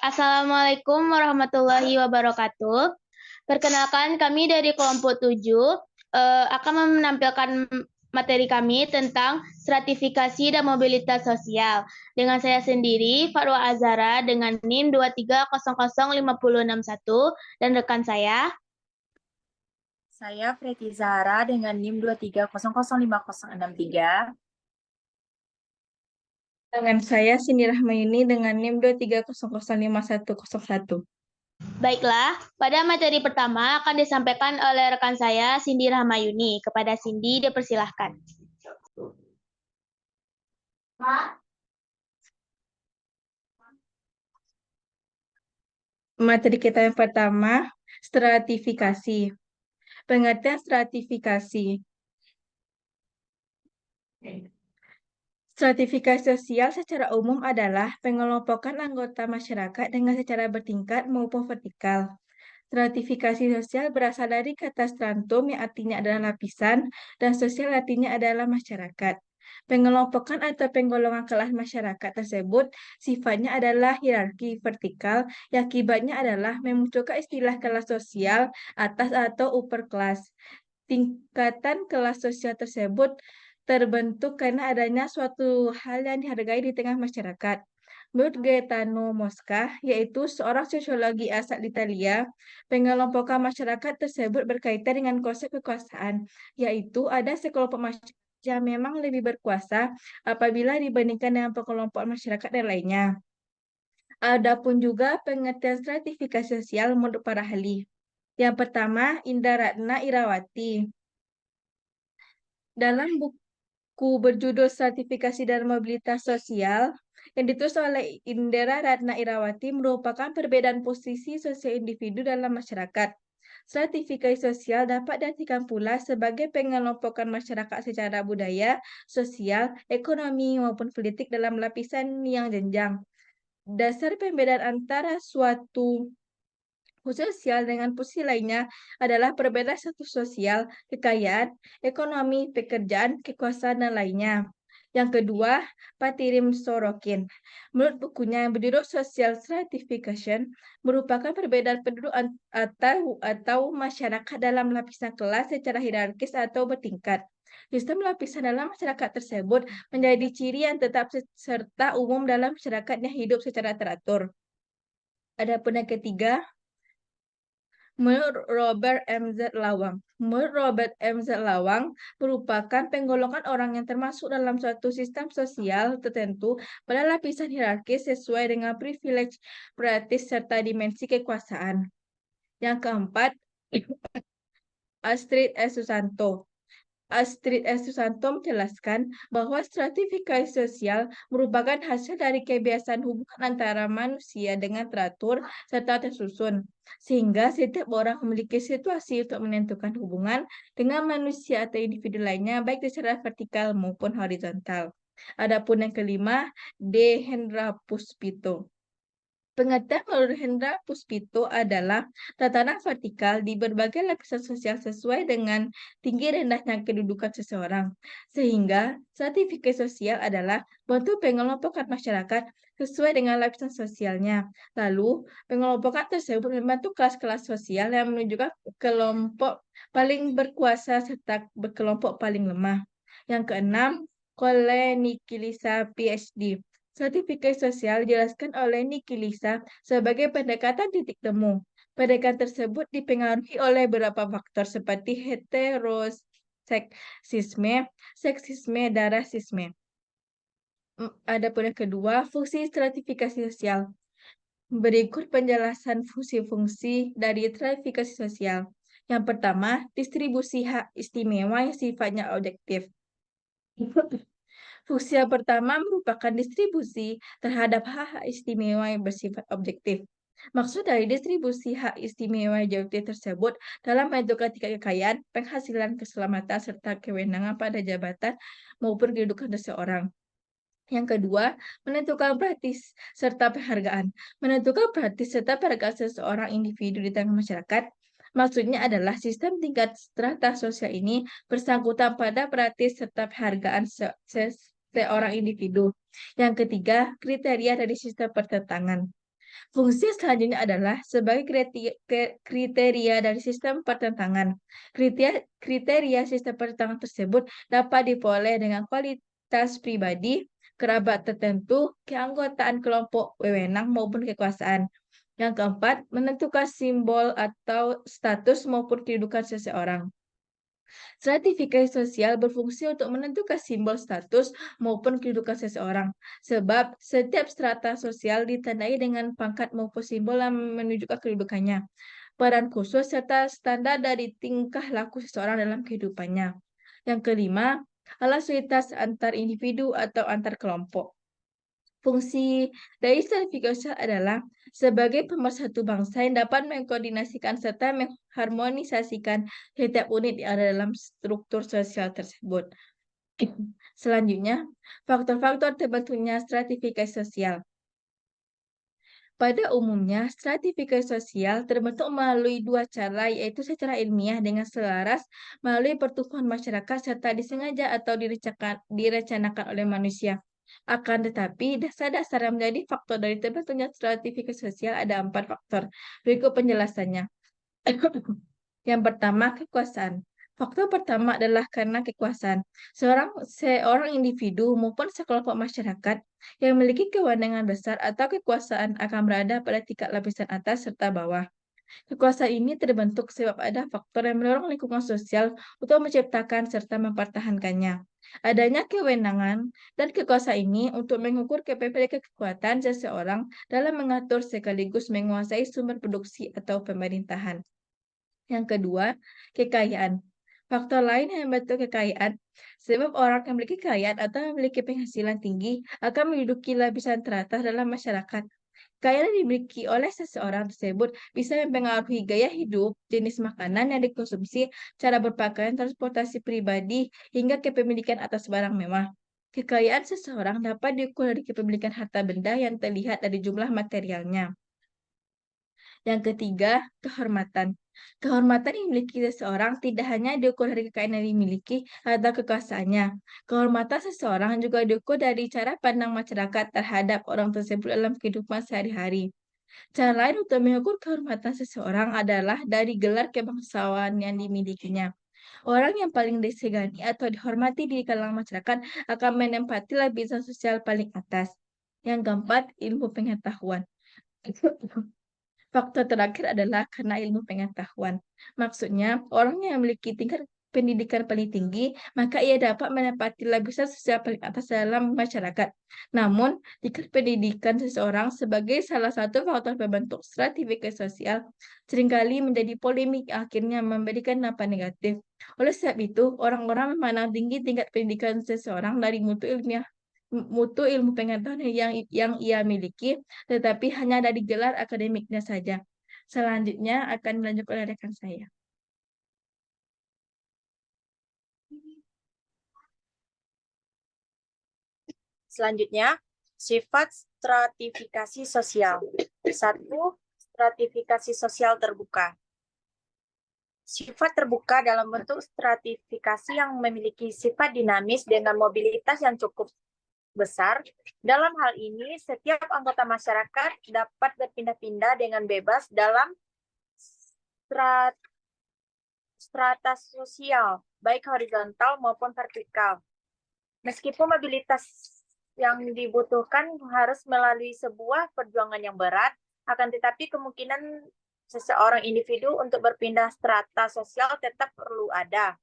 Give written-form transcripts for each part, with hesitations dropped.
Assalamualaikum warahmatullahi wabarakatuh. Perkenalkan, kami dari kelompok 7 akan menampilkan materi kami tentang stratifikasi dan mobilitas sosial. Dengan saya sendiri, Farwa Azhara dengan NIM 2300561 dan rekan Saya Preti Zahra dengan NIM 2300563. Dengan saya Cindy Rahmayuni dengan NIM 2300511. Baiklah, pada materi pertama akan disampaikan oleh rekan saya, Cindy Rahmayuni. Kepada Cindy, dipersilahkan. Materi kita yang pertama, stratifikasi. Pengertian stratifikasi. Stratifikasi sosial secara umum adalah pengelompokan anggota masyarakat dengan secara bertingkat maupun vertikal. Stratifikasi sosial berasal dari kata stratum yang artinya adalah lapisan dan sosial artinya adalah masyarakat. Pengelompokan atau penggolongan kelas masyarakat tersebut sifatnya adalah hierarki vertikal yang akibatnya adalah memunculkan istilah kelas sosial atas atau upper class. Tingkatan kelas sosial tersebut terbentuk karena adanya suatu hal yang dihargai di tengah masyarakat. Menurut Gaetano Mosca, yaitu seorang sosiologi asal Italia, pengelompokan masyarakat tersebut berkaitan dengan konsep kekuasaan, yaitu ada sekelompok masyarakat yang memang lebih berkuasa apabila dibandingkan dengan pengelompokan masyarakat yang lainnya. Adapun juga pengertian stratifikasi sosial menurut para ahli. Yang pertama, Indra Ratna Irawati. Dalam buku berjudul Stratifikasi dan Mobilitas Sosial yang ditulis oleh Indra Ratna Irawati merupakan perbedaan posisi sosial individu dalam masyarakat. Stratifikasi sosial dapat diartikan pula sebagai pengelompokan masyarakat secara budaya, sosial, ekonomi, maupun politik dalam lapisan yang jenjang. Dasar pembedaan antara suatu sosial dengan posisi lainnya adalah perbedaan status sosial, kekayaan, ekonomi, pekerjaan, kekuasaan, dan lainnya. Yang kedua, Patirim Sorokin. Menurut bukunya yang berjudul Social Stratification, merupakan perbedaan penduduk atau masyarakat dalam lapisan kelas secara hierarkis atau bertingkat. Sistem lapisan dalam masyarakat tersebut menjadi ciri yang tetap serta umum dalam masyarakat yang hidup secara teratur. Adapun yang ketiga, menurut Robert M.Z. Lawang. Menurut Robert M.Z. Lawang, merupakan penggolongan orang yang termasuk dalam suatu sistem sosial tertentu pada lapisan hierarkis sesuai dengan privilege, praktis, serta dimensi kekuasaan. Yang keempat, Astrid S. Susanto. Astrid S. Susanto menjelaskan bahwa stratifikasi sosial merupakan hasil dari kebiasaan hubungan antara manusia dengan teratur serta tersusun, sehingga setiap orang memiliki situasi untuk menentukan hubungan dengan manusia atau individu lainnya, baik secara vertikal maupun horizontal. Adapun yang kelima, D. Hendra Puspito. Pengertian menurut Hendra Puspito adalah tatanan vertikal di berbagai lapisan sosial sesuai dengan tinggi rendahnya kedudukan seseorang. Sehingga stratifikasi sosial adalah bentuk pengelompokan masyarakat sesuai dengan lapisan sosialnya. Lalu, pengelompokan tersebut membentuk kelas-kelas sosial yang menunjukkan kelompok paling berkuasa serta berkelompok paling lemah. Yang keenam, Kolenikilisa PhD. Sertifikasi sosial dijelaskan oleh Niki Lisa sebagai pendekatan titik temu. Pendekatan tersebut dipengaruhi oleh beberapa faktor seperti heteroseksisme, seksisme, dan rasisme. Adapun yang kedua, fungsi stratifikasi sosial. Berikut penjelasan fungsi-fungsi dari stratifikasi sosial. Yang pertama, distribusi hak istimewa yang sifatnya objektif. Fungsi yang pertama merupakan distribusi terhadap hak-hak istimewa yang bersifat objektif. Maksud dari distribusi hak istimewa objektif tersebut dalam menentukan tingkat kekayaan, penghasilan, keselamatan, serta kewenangan pada jabatan maupun kedudukan seseorang. Yang kedua, menentukan praktis serta penghargaan. Menentukan praktis serta penghargaan seseorang individu di tengah masyarakat. Maksudnya adalah sistem tingkat strata sosial ini bersangkutan pada praktis serta penghargaan seorang individu. Yang ketiga, kriteria dari sistem pertentangan. Fungsi selanjutnya adalah sebagai kriteria dari sistem pertentangan. Kriteria sistem pertentangan tersebut dapat diperoleh dengan kualitas pribadi, kerabat tertentu, keanggotaan kelompok wewenang maupun kekuasaan. Yang keempat, menentukan simbol atau status maupun kedudukan seseorang. Stratifikasi sosial berfungsi untuk menentukan simbol status maupun kedudukan seseorang, sebab setiap strata sosial ditandai dengan pangkat maupun simbol yang menunjukkan kedudukannya, peran khusus, serta standar dari tingkah laku seseorang dalam kehidupannya. Yang kelima, alasitas antar individu atau antar kelompok. Fungsi dari stratifikasi adalah sebagai pemersatu bangsa yang dapat mengkoordinasikan serta mengharmonisasikan setiap unit yang ada dalam struktur sosial tersebut. Selanjutnya, faktor-faktor terbentuknya stratifikasi sosial. Pada umumnya, stratifikasi sosial terbentuk melalui dua cara, yaitu secara ilmiah dengan selaras melalui pertumbuhan masyarakat serta disengaja atau direncanakan oleh manusia. Akan tetapi, dasar-dasar yang menjadi faktor dari terbentuknya stratifikasi sosial ada 4 faktor. Berikut penjelasannya. Yang pertama, kekuasaan. Faktor pertama adalah karena kekuasaan. Seorang individu maupun sekelompok masyarakat yang memiliki kewenangan besar atau kekuasaan akan berada pada tingkat lapisan atas serta bawah. Kekuasaan ini terbentuk sebab ada faktor yang mendorong lingkungan sosial untuk menciptakan serta mempertahankannya. Adanya kewenangan dan kekuasaan ini untuk mengukur kepemilikan kekuatan seseorang dalam mengatur sekaligus menguasai sumber produksi atau pemerintahan. Yang kedua, kekayaan. Faktor lain yang membentuk kekayaan, sebab orang yang memiliki kekayaan atau memiliki penghasilan tinggi akan menduduki lapisan teratas dalam masyarakat. Kekayaan yang dimiliki oleh seseorang tersebut bisa mempengaruhi gaya hidup, jenis makanan yang dikonsumsi, cara berpakaian, transportasi pribadi, hingga kepemilikan atas barang mewah. Kekayaan seseorang dapat diukur dari kepemilikan harta benda yang terlihat dari jumlah materialnya. Yang ketiga, kehormatan. Kehormatan yang dimiliki seseorang tidak hanya diukur dari kekayaan yang dimiliki atau kekuasaannya. Kehormatan seseorang juga diukur dari cara pandang masyarakat terhadap orang tersebut dalam kehidupan sehari-hari. Cara lain untuk mengukur kehormatan seseorang adalah dari gelar kebangsawan yang dimilikinya. Orang yang paling disegani atau dihormati di kalangan masyarakat akan menempati lapisan sosial paling atas. Yang keempat, ilmu pengetahuan. Faktor terakhir adalah karena ilmu pengetahuan. Maksudnya, orang yang memiliki tingkat pendidikan paling tinggi, maka ia dapat menempati lapisan sosial paling atas dalam masyarakat. Namun, tingkat pendidikan seseorang sebagai salah satu faktor pembentuk stratifikasi sosial seringkali menjadi polemik yang akhirnya memberikan dampak negatif. Oleh sebab itu, orang-orang memandang tinggi tingkat pendidikan seseorang dari mutu ilmu pengetahuan yang ia miliki, tetapi hanya dari gelar akademiknya saja. Selanjutnya akan dilanjutkan oleh rekan saya. Selanjutnya, sifat stratifikasi sosial. 1. Stratifikasi sosial terbuka. Sifat terbuka dalam bentuk stratifikasi yang memiliki sifat dinamis dengan mobilitas yang cukup besar. Dalam hal ini, setiap anggota masyarakat dapat berpindah-pindah dengan bebas dalam strata sosial, baik horizontal maupun vertikal. Meskipun mobilitas yang dibutuhkan harus melalui sebuah perjuangan yang berat, akan tetapi kemungkinan seseorang individu untuk berpindah strata sosial tetap perlu ada.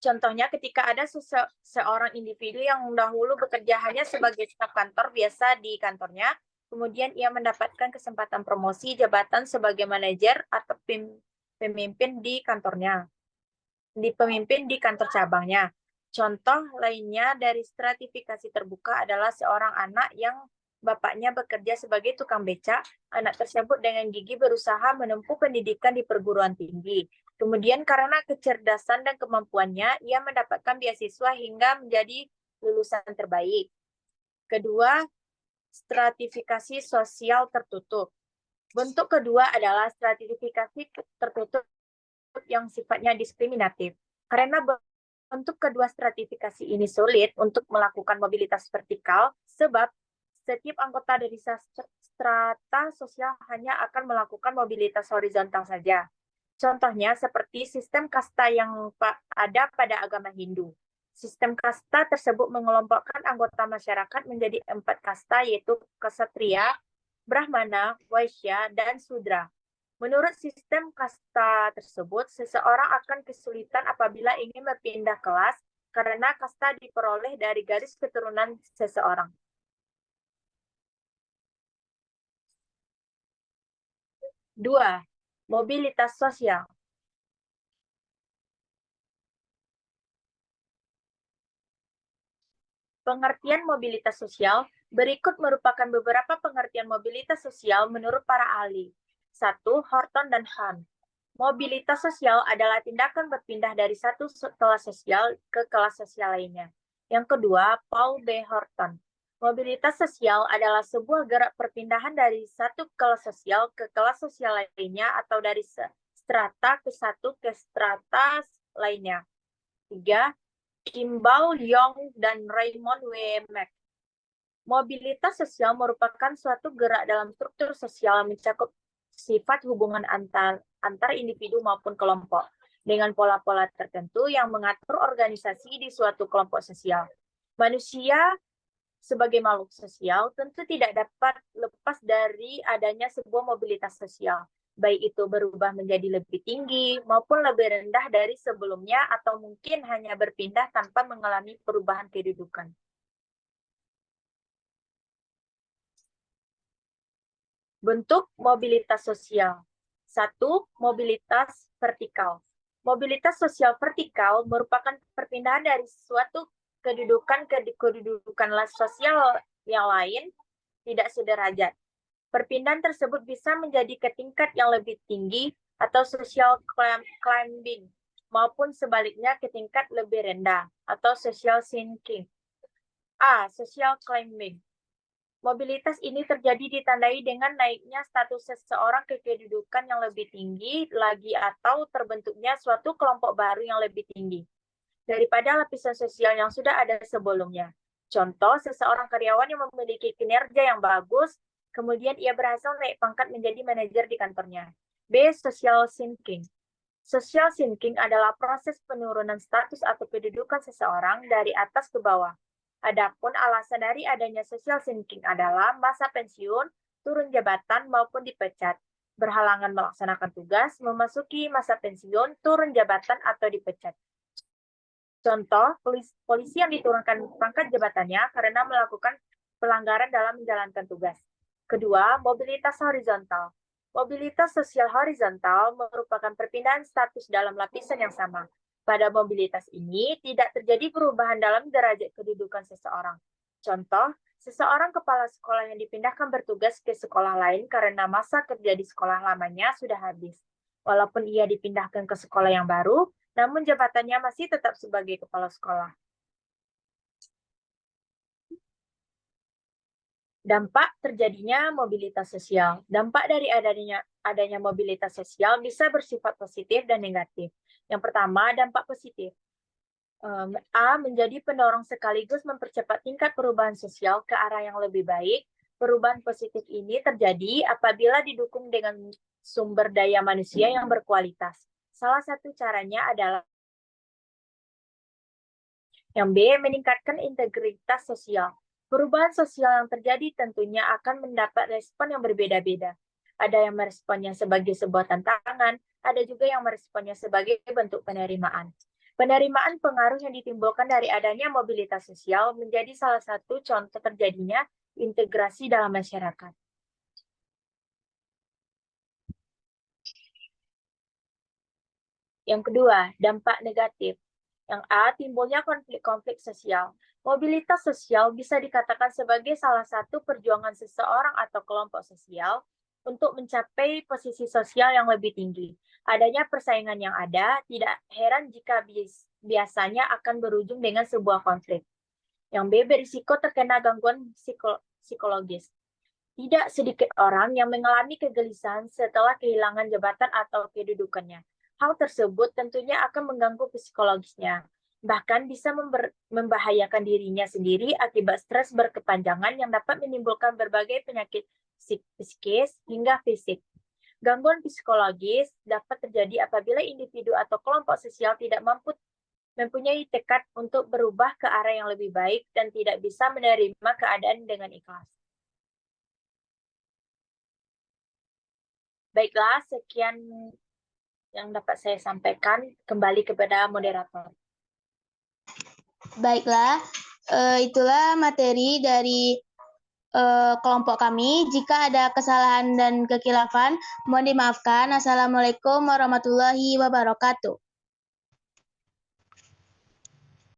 Contohnya ketika ada seorang individu yang dahulu bekerja hanya sebagai staf kantor biasa di kantornya, kemudian ia mendapatkan kesempatan promosi jabatan sebagai manajer atau pemimpin di kantornya, pemimpin di kantor cabangnya. Contoh lainnya dari stratifikasi terbuka adalah seorang anak yang bapaknya bekerja sebagai tukang becak. Anak tersebut dengan gigih berusaha menempuh pendidikan di perguruan tinggi. Kemudian karena kecerdasan dan kemampuannya, ia mendapatkan beasiswa hingga menjadi lulusan terbaik. Kedua, stratifikasi sosial tertutup. Bentuk kedua adalah stratifikasi tertutup yang sifatnya diskriminatif. Karena bentuk kedua stratifikasi ini sulit untuk melakukan mobilitas vertikal, sebab setiap anggota dari strata sosial hanya akan melakukan mobilitas horizontal saja. Contohnya seperti sistem kasta yang ada pada agama Hindu. Sistem kasta tersebut mengelompokkan anggota masyarakat menjadi 4 kasta, yaitu Ksatria, Brahmana, Waisya, dan Sudra. Menurut sistem kasta tersebut, seseorang akan kesulitan apabila ingin berpindah kelas karena kasta diperoleh dari garis keturunan seseorang. Dua, mobilitas sosial. Pengertian mobilitas sosial berikut merupakan beberapa pengertian mobilitas sosial menurut para ahli. 1. Horton dan Hahn. Mobilitas sosial adalah tindakan berpindah dari satu kelas sosial ke kelas sosial lainnya. Yang kedua, Paul B. Horton. Mobilitas sosial adalah sebuah gerak perpindahan dari satu kelas sosial ke kelas sosial lainnya atau dari strata ke satu ke strata lainnya. 3. Kimball, Young, dan Raymond W. Mack. Mobilitas sosial merupakan suatu gerak dalam struktur sosial yang mencakup sifat hubungan antar individu maupun kelompok dengan pola-pola tertentu yang mengatur organisasi di suatu kelompok sosial. Manusia sebagai makhluk sosial tentu tidak dapat lepas dari adanya sebuah mobilitas sosial, baik itu berubah menjadi lebih tinggi maupun lebih rendah dari sebelumnya atau mungkin hanya berpindah tanpa mengalami perubahan kedudukan. Bentuk mobilitas sosial. 1. Mobilitas vertikal. Mobilitas sosial vertikal merupakan perpindahan dari suatu kedudukan ke kedudukan sosial yang lain tidak sederajat. Perpindahan tersebut bisa menjadi ke tingkat yang lebih tinggi atau social climbing, maupun sebaliknya ke tingkat lebih rendah atau social sinking. A. Social climbing. Mobilitas ini terjadi ditandai dengan naiknya status seseorang ke kedudukan yang lebih tinggi lagi atau terbentuknya suatu kelompok baru yang lebih tinggi daripada lapisan sosial yang sudah ada sebelumnya. Contoh, seseorang karyawan yang memiliki kinerja yang bagus, kemudian ia berhasil naik pangkat menjadi manajer di kantornya. B. Social sinking. Social sinking adalah proses penurunan status atau kedudukan seseorang dari atas ke bawah. Adapun alasan dari adanya social sinking adalah masa pensiun, turun jabatan maupun dipecat, berhalangan melaksanakan tugas, memasuki masa pensiun, turun jabatan atau dipecat. Contoh, polisi yang diturunkan pangkat jabatannya karena melakukan pelanggaran dalam menjalankan tugas. Kedua, mobilitas horizontal. Mobilitas sosial horizontal merupakan perpindahan status dalam lapisan yang sama. Pada mobilitas ini, tidak terjadi perubahan dalam derajat kedudukan seseorang. Contoh, seseorang kepala sekolah yang dipindahkan bertugas ke sekolah lain karena masa kerja di sekolah lamanya sudah habis. Walaupun ia dipindahkan ke sekolah yang baru, namun jabatannya masih tetap sebagai kepala sekolah. Dampak terjadinya mobilitas sosial. Dampak dari adanya mobilitas sosial bisa bersifat positif dan negatif. Yang pertama, dampak positif. A. Menjadi pendorong sekaligus mempercepat tingkat perubahan sosial ke arah yang lebih baik. Perubahan positif ini terjadi apabila didukung dengan sumber daya manusia yang berkualitas. Salah satu caranya adalah yang B. Meningkatkan integritas sosial. Perubahan sosial yang terjadi tentunya akan mendapat respon yang berbeda-beda. Ada yang meresponnya sebagai sebuah tantangan, ada juga yang meresponnya sebagai bentuk penerimaan. Penerimaan pengaruh yang ditimbulkan dari adanya mobilitas sosial menjadi salah satu contoh terjadinya integrasi dalam masyarakat. Yang kedua, dampak negatif. Yang A, timbulnya konflik-konflik sosial. Mobilitas sosial bisa dikatakan sebagai salah satu perjuangan seseorang atau kelompok sosial untuk mencapai posisi sosial yang lebih tinggi. Adanya persaingan yang ada, tidak heran jika biasanya akan berujung dengan sebuah konflik. Yang B, berisiko terkena gangguan psikologis. Tidak sedikit orang yang mengalami kegelisahan setelah kehilangan jabatan atau kedudukannya. Hal tersebut tentunya akan mengganggu psikologisnya. Bahkan bisa membahayakan dirinya sendiri akibat stres berkepanjangan yang dapat menimbulkan berbagai penyakit psikis hingga fisik. Gangguan psikologis dapat terjadi apabila individu atau kelompok sosial tidak mempunyai tekad untuk berubah ke arah yang lebih baik dan tidak bisa menerima keadaan dengan ikhlas. Baiklah, sekian yang dapat saya sampaikan. Kembali kepada moderator. Baiklah, itulah materi dari kelompok kami. Jika ada kesalahan dan kekilafan, mohon dimaafkan. Assalamualaikum warahmatullahi wabarakatuh.